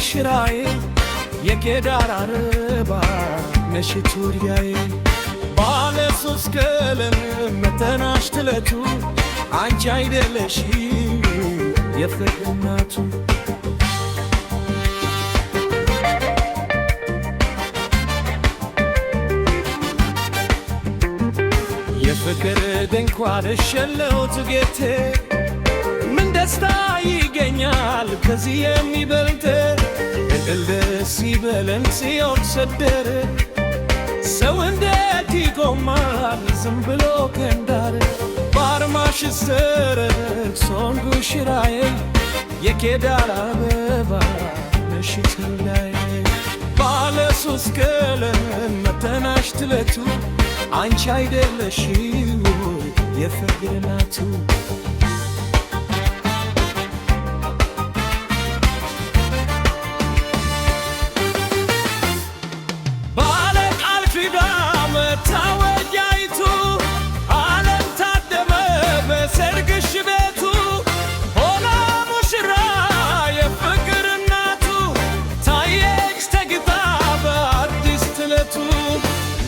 ሽራዬ የቄዳር አረባ ነሽቱሪያዬ ባለ ሶስት ቀለም መተናሽ ትለቱ አንቺ አይደለሽ የፍቅር እናቱ የፍቅር ድንኳን ሸለውት ጌቴ ምን ደስታ ይገኛል ከዚህ የሚበልጥ እልደስ ይበለን ሲኦል ሰደረ ሰው እንዴት ይቆማል ዝም ብሎ ከንዳር ባርማሽ ሰረቅ ሶንጉ ሽራዬ የቄዳር አበባ ነሽቱሪያዬ ባለ ሶስት ቀለም መተናሽ ትለቱ አንቺ አይደለሽ የፍቅር እናቱ ታወጃይቱ ዓለም ታደመ በሰርግሽ ቤቱ ሆና ሙሽራ የፍቅር እናቱ ታየች ተግታ በአዲስ ትለቱ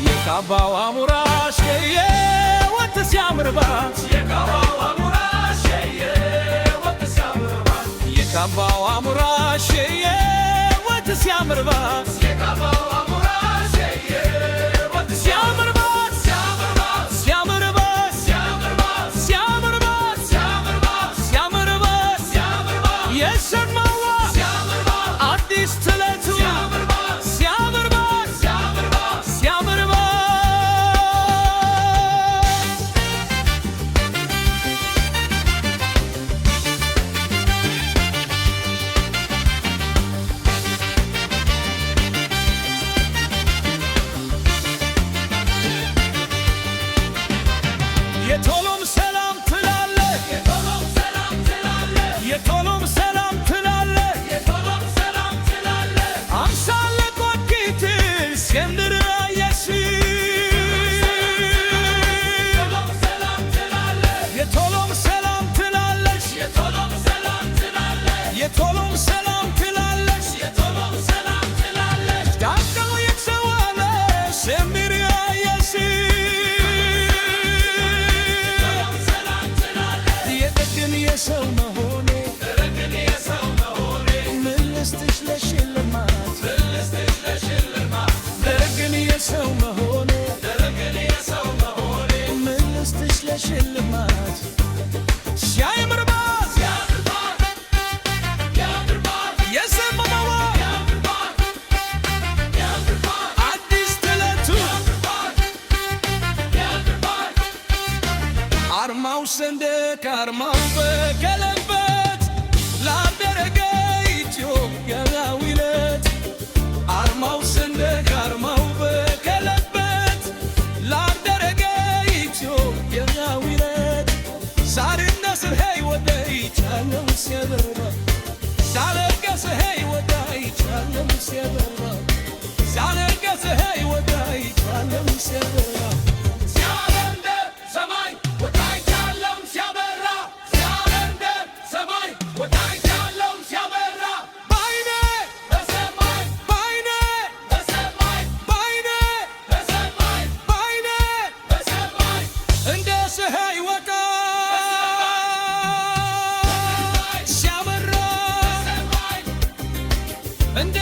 የካባው አሙራሽ የወት ሲያምርባት የካባው አሙራሽ የወት ሲያምርባት የካባው አሙራሽ የወት ሲያምርባት የካባው አርማው ሰንደቅ አርማው በቀለበት ላደረገ ኢትዮጵያዊነት አርማው ሰንደቅ አርማው በቀለበት ላደረገ ኢትዮጵያዊነት ዛሬና ስሄይ ወደ ይቻለው ሲያበራ ዛለቀሰ ሄይ ወደ ይቻለው ሲያበራ ዛለቀሰ ሄይ ወደ ይቻለው ሲያበራ እንደ